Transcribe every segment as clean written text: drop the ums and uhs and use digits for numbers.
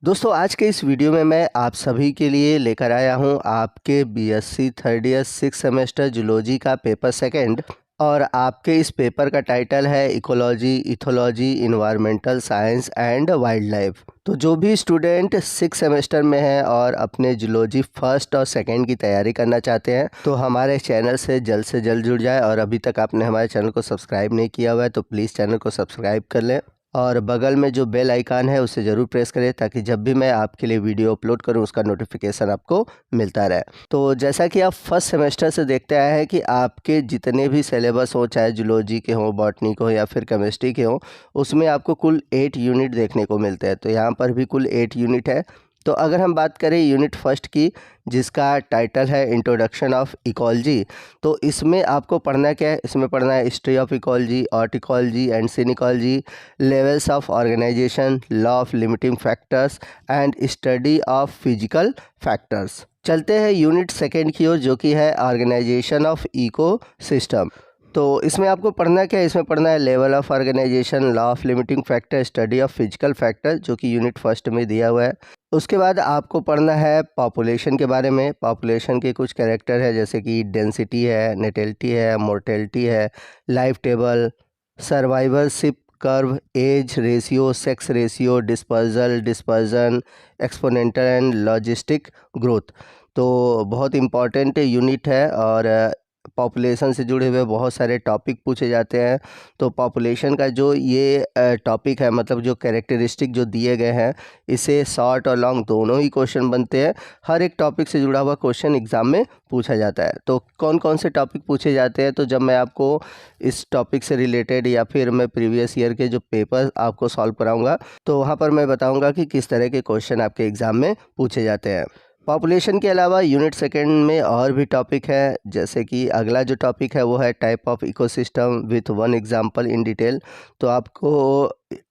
दोस्तों आज के इस वीडियो में मैं आप सभी के लिए लेकर आया हूं आपके BSc third year 6 semester zoology का पेपर सेकंड। और आपके इस पेपर का टाइटल है ecology, ethology, environmental science and wild life. तो जो भी स्टूडेंट 6 सेमेस्टर में है और अपने जूलॉजी फर्स्ट और सेकंड की तैयारी करना चाहते हैं तो हमारे चैनल से जल्द जुड़ जाए। और अभी तक आपने हमारे चैनल को सब्सक्राइब नहीं किया हुआ है तो प्लीज़ चैनल को सब्सक्राइब कर लें और बगल में जो बेल आइकन है उसे ज़रूर प्रेस करें ताकि जब भी मैं आपके लिए वीडियो अपलोड करूं उसका नोटिफिकेशन आपको मिलता रहे। तो जैसा कि आप फर्स्ट सेमेस्टर से देखते आए हैं कि आपके जितने भी सिलेबस हो, चाहे जूलॉजी के हों, बॉटनी के हो या फिर केमिस्ट्री के हों, उसमें आपको कुल 8 यूनिट देखने को मिलते हैं। तो यहाँ पर भी कुल 8 यूनिट है। तो अगर हम बात करें यूनिट फर्स्ट की, जिसका टाइटल है इंट्रोडक्शन ऑफ इकोलॉजी, तो इसमें आपको पढ़ना क्या है? इसमें पढ़ना है history of ecology, autecology and synecology, levels of organization, law of limiting factors and study of physical factors. चलते हैं यूनिट सेकेंड की ओर, जो कि है ऑर्गेनाइजेशन ऑफ इको सिस्टम। तो इसमें आपको पढ़ना क्या है? इसमें पढ़ना है level of organization, law of limiting factor, study of physical factor, जो कि यूनिट फर्स्ट में दिया हुआ है। उसके बाद आपको पढ़ना है पॉपुलेशन के बारे में। पॉपुलेशन के कुछ कैरेक्टर है जैसे कि डेंसिटी है, नेटेलिटी है, मोर्टेलिटी है, life table, survivorship curve, age ratio, sex ratio, dispersion, exponential and logistic growth. तो बहुत इम्पॉर्टेंट यूनिट है और पॉपुलेशन से जुड़े हुए बहुत सारे टॉपिक पूछे जाते हैं। तो पॉपुलेशन का जो ये टॉपिक है, मतलब जो कैरेक्टरिस्टिक जो दिए गए हैं, इसे शॉर्ट और लॉन्ग दोनों ही क्वेश्चन बनते हैं। हर एक टॉपिक से जुड़ा हुआ क्वेश्चन एग्ज़ाम में पूछा जाता है। तो कौन कौन से टॉपिक पूछे जाते हैं, तो जब मैं आपको इस टॉपिक से रिलेटेड या फिर मैं प्रीवियस ईयर के जो पेपर आपको सॉल्व कराऊंगा तो वहाँ पर मैं बताऊँगा कि किस तरह के क्वेश्चन आपके एग्ज़ाम में पूछे जाते हैं। पॉपुलेशन के अलावा यूनिट सेकंड में और भी टॉपिक है, जैसे कि अगला जो टॉपिक है वो है type of ecosystem with one example in detail. तो आपको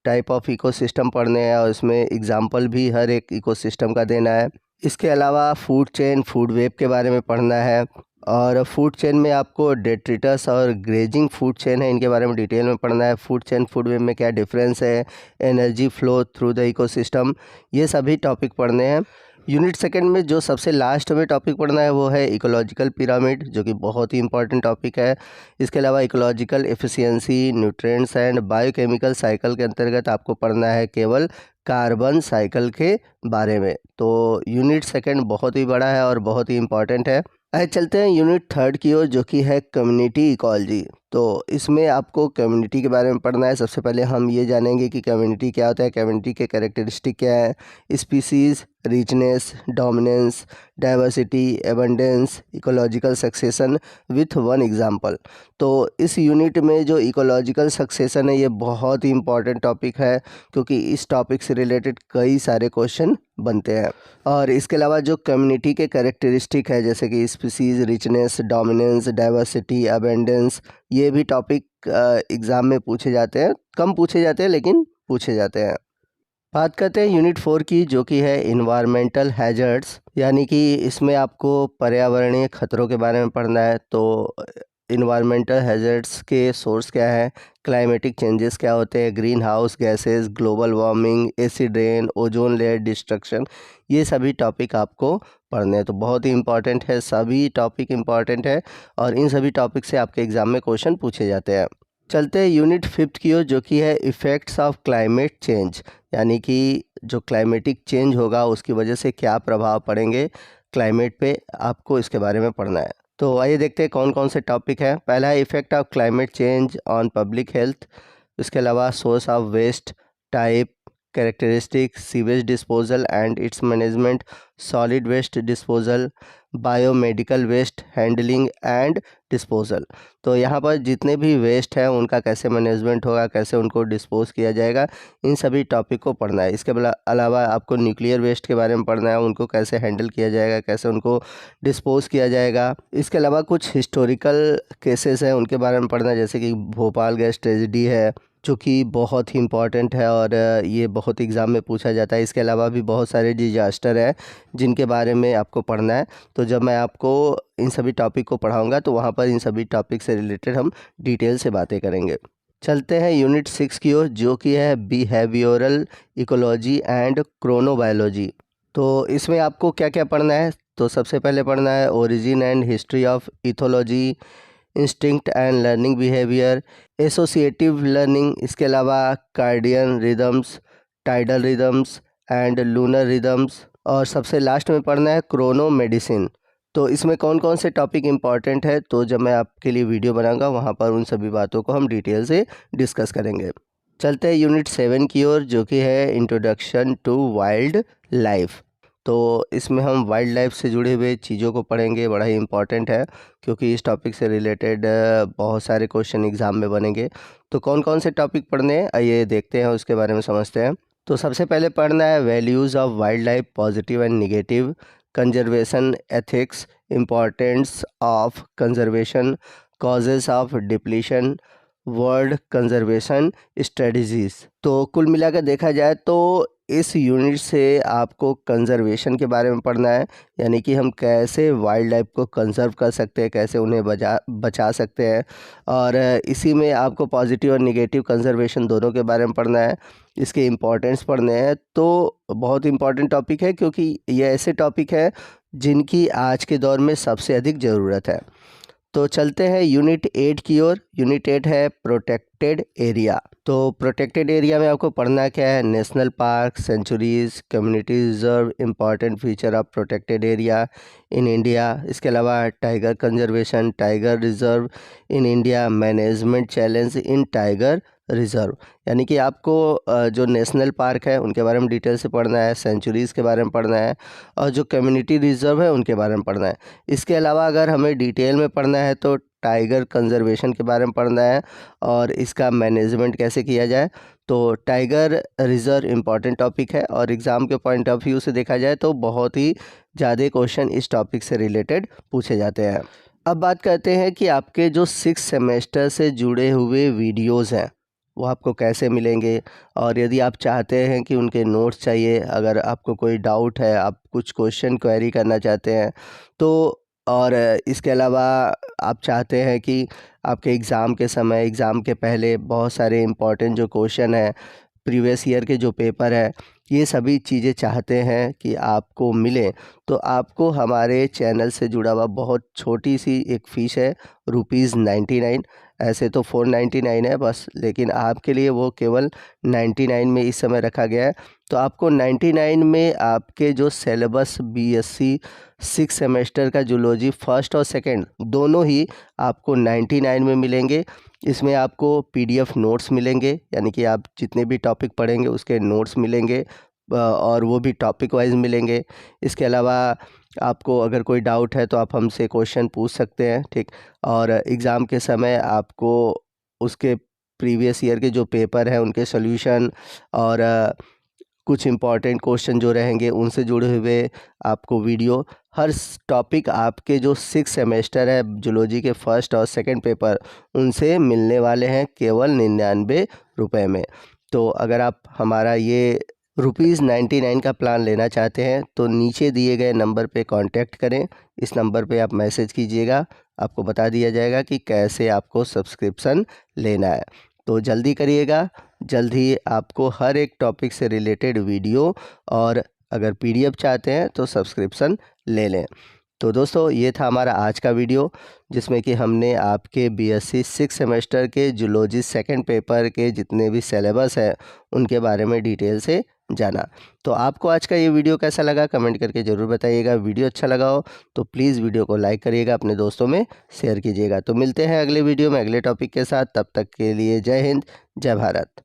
टाइप ऑफ इकोसिस्टम पढ़ने हैं और इसमें एग्जांपल भी हर एक इकोसिस्टम का देना है। इसके अलावा फूड चेन, फूड वेब के बारे में पढ़ना है। और फूड चेन में आपको डेट्रिटस और ग्रेजिंग फूड चेन है, इनके बारे में डिटेल में पढ़ना है। फूड चेन, फूड वेब में क्या डिफरेंस है, energy flow through the ecosystem, ये सभी टॉपिक पढ़ने हैं। यूनिट सेकंड में जो सबसे लास्ट में टॉपिक पढ़ना है वो है इकोलॉजिकल पिरामिड, जो कि बहुत ही इंपॉर्टेंट टॉपिक है। इसके अलावा ecological efficiency, nutrients and biochemical cycle के अंतर्गत आपको पढ़ना है केवल कार्बन साइकिल के बारे में। तो यूनिट सेकंड बहुत ही बड़ा है और बहुत ही इंपॉर्टेंट है। आइए चलते हैं यूनिट थर्ड की ओर, जो कि है कम्युनिटी इकोलॉजी। तो इसमें आपको कम्युनिटी के बारे में पढ़ना है। सबसे पहले हम ये जानेंगे कि कम्युनिटी क्या होता है, कम्युनिटी के कैरेक्टरिस्टिक क्या है, species, richness, dominance, diversity, abundance, ecological succession with one example. तो इस यूनिट में जो इकोलॉजिकल सक्सेशन है ये बहुत ही इंपॉर्टेंट टॉपिक है, क्योंकि इस टॉपिक से रिलेटेड कई सारे क्वेश्चन बनते हैं। और इसके अलावा जो कम्युनिटी के कैरेक्टरिस्टिक है जैसे कि species, richness, dominance, diversity, abundance, ये भी टॉपिक एग्ज़ाम में पूछे जाते हैं। कम पूछे जाते हैं लेकिन पूछे जाते हैं। बात करते हैं यूनिट 4 की, जो कि है इन्वायरमेंटल हैजर्ड्स, यानी कि इसमें आपको पर्यावरणीय खतरों के बारे में पढ़ना है। तो इन्वायरमेंटल हैजर्ड्स के सोर्स क्या है, क्लाइमेटिक चेंजेस क्या होते हैं, green house gases, global warming, acid rain, ozone layer destruction, ये सभी टॉपिक आपको पढ़ने हैं। तो बहुत ही इंपॉर्टेंट है, सभी टॉपिक इंपॉर्टेंट है और इन सभी टॉपिक से आपके एग्ज़ाम में क्वेश्चन पूछे जाते हैं। चलते हैं यूनिट फिफ्थ की ओर, जो कि है इफ़ेक्ट्स ऑफ क्लाइमेट चेंज, यानी कि जो क्लाइमेटिक चेंज होगा उसकी वजह से क्या प्रभाव पड़ेंगे क्लाइमेट पे, आपको इसके बारे में पढ़ना है। तो आइए देखते हैं कौन कौन से टॉपिक हैं। पहला है effect of climate change on public health. इसके अलावा source of waste, type, characteristic, sewage disposal and its management, solid waste disposal, biomedical waste handling and disposal. तो यहाँ पर जितने भी वेस्ट हैं उनका कैसे मैनेजमेंट होगा, कैसे उनको डिस्पोज किया जाएगा, इन सभी टॉपिक को पढ़ना है। इसके अलावा आपको न्यूक्लियर वेस्ट के बारे में पढ़ना है, उनको कैसे हैंडल किया जाएगा, कैसे उनको डिस्पोज किया जाएगा। इसके अलावा कुछ हिस्टोरिकल केसेस हैं उनके बारे में पढ़ना है, जैसे कि भोपाल गैस ट्रेजिडी है, जो कि बहुत ही इम्पॉर्टेंट है और ये बहुत एग्ज़ाम में पूछा जाता है। इसके अलावा भी बहुत सारे डिजास्टर हैं जिनके बारे में आपको पढ़ना है। तो जब मैं आपको इन सभी टॉपिक को पढ़ाऊंगा तो वहाँ पर इन सभी टॉपिक से रिलेटेड हम डिटेल से बातें करेंगे। चलते हैं यूनिट 6 की ओर, जो कि है बिहेवियरल इकोलॉजी एंड क्रोनोबायोलॉजी। तो इसमें आपको क्या क्या पढ़ना है? तो सबसे पहले पढ़ना है origin and history of ethology, instinct and learning behaviour, associative learning, इसके अलावा circadian rhythms, tidal rhythms and lunar rhythms, और सबसे लास्ट में पढ़ना है क्रोनो मेडिसिन। तो इसमें कौन कौन से टॉपिक इंपॉर्टेंट है, तो जब मैं आपके लिए वीडियो बनाऊंगा वहाँ पर उन सभी बातों को हम डिटेल से डिस्कस करेंगे। चलते हैं यूनिट 7 की ओर, जो कि है इंट्रोडक्शन टू वाइल्ड लाइफ। तो इसमें हम वाइल्ड लाइफ से जुड़े हुए चीज़ों को पढ़ेंगे, बड़ा ही इंपॉर्टेंट है क्योंकि इस टॉपिक से रिलेटेड बहुत सारे क्वेश्चन एग्ज़ाम में बनेंगे। तो कौन कौन से टॉपिक पढ़ने हैं आइए देखते हैं, उसके बारे में समझते हैं। तो सबसे पहले पढ़ना है values of wild life, positive and negative, conservation ethics, importance of conservation, causes of depletion, world conservation strategies. तो कुल मिलाकर देखा जाए तो इस यूनिट से आपको कंजर्वेशन के बारे में पढ़ना है, यानी कि हम कैसे वाइल्ड लाइफ को कंजर्व कर सकते हैं, कैसे उन्हें बचा सकते हैं। और इसी में आपको पॉजिटिव और निगेटिव कंजर्वेशन दोनों के बारे में पढ़ना है, इसके इम्पोर्टेंस पढ़ने हैं। तो बहुत इंपॉर्टेंट टॉपिक है क्योंकि ये ऐसे टॉपिक है जिनकी आज के दौर में सबसे अधिक ज़रूरत है। तो चलते हैं यूनिट 8 की ओर। यूनिट 8 है प्रोटेक्टेड एरिया। तो प्रोटेक्टेड एरिया में आपको पढ़ना क्या है? National park, sanctuaries, community reserve, important feature of protected area in India, इसके अलावा tiger conservation, tiger reserve in India, management challenge in tiger reserve. यानी कि आपको जो नेशनल पार्क है उनके बारे में डिटेल से पढ़ना है, सेंचुरीज़ के बारे में पढ़ना है, और जो कम्युनिटी रिजर्व है उनके बारे में पढ़ना है। इसके अलावा अगर हमें डिटेल में पढ़ना है तो टाइगर कंजर्वेशन के बारे में पढ़ना है और इसका मैनेजमेंट कैसे किया जाए। तो टाइगर रिजर्व इम्पॉर्टेंट टॉपिक है और एग्ज़ाम के पॉइंट ऑफ व्यू से देखा जाए तो बहुत ही ज़्यादा क्वेश्चन इस टॉपिक से रिलेटेड पूछे जाते हैं। अब बात करते हैं कि आपके जो 6 सेमेस्टर से जुड़े हुए वीडियोज़ हैं वो आपको कैसे मिलेंगे, और यदि आप चाहते हैं कि उनके नोट्स चाहिए, अगर आपको कोई डाउट है, आप कुछ क्वेश्चन क्वेरी करना चाहते हैं तो, और इसके अलावा आप चाहते हैं कि आपके एग्ज़ाम के समय, एग्ज़ाम के पहले बहुत सारे इम्पॉर्टेंट जो क्वेश्चन हैं, प्रीवियस ईयर के जो पेपर है, ये सभी चीज़ें चाहते हैं कि आपको मिलें, तो आपको हमारे चैनल से जुड़ा हुआ बहुत छोटी सी एक फ़ीस है, ₹99। ऐसे तो 499 है बस, लेकिन आपके लिए वो केवल 99 में इस समय रखा गया है। तो आपको 99 में आपके जो सिलेबस बीएससी 6 सेमेस्टर का जूलॉजी फर्स्ट और सेकंड दोनों ही आपको 99 में मिलेंगे। इसमें आपको पीडीएफ नोट्स मिलेंगे, यानी कि आप जितने भी टॉपिक पढ़ेंगे उसके नोट्स मिलेंगे और वो भी टॉपिक वाइज मिलेंगे। इसके अलावा आपको अगर कोई डाउट है तो आप हमसे क्वेश्चन पूछ सकते हैं, ठीक। और एग्ज़ाम के समय आपको उसके प्रीवियस ईयर के जो पेपर हैं उनके सॉल्यूशन और कुछ इम्पॉर्टेंट क्वेश्चन जो रहेंगे उनसे जुड़े हुए आपको वीडियो, हर टॉपिक आपके जो 6 सेमेस्टर है जूलॉजी के फर्स्ट और सेकंड पेपर उनसे मिलने वाले हैं केवल 99 में। तो अगर आप हमारा ये ₹99 का प्लान लेना चाहते हैं तो नीचे दिए गए नंबर पे कांटेक्ट करें। इस नंबर पे आप मैसेज कीजिएगा, आपको बता दिया जाएगा कि कैसे आपको सब्सक्रिप्शन लेना है। तो जल्दी करिएगा, जल्द ही आपको हर एक टॉपिक से रिलेटेड वीडियो, और अगर पीडीएफ चाहते हैं तो सब्सक्रिप्शन ले लें। तो दोस्तों ये था हमारा आज का वीडियो, जिसमें कि हमने आपके बीएससी 6 सेमेस्टर के जूलॉजी सेकंड पेपर के जितने भी सिलेबस है उनके बारे में डिटेल से जाना। तो आपको आज का ये वीडियो कैसा लगा कमेंट करके ज़रूर बताइएगा। वीडियो अच्छा लगा हो तो प्लीज़ वीडियो को लाइक करिएगा, अपने दोस्तों में शेयर कीजिएगा। तो मिलते हैं अगले वीडियो में अगले टॉपिक के साथ, तब तक के लिए जय हिंद, जय भारत।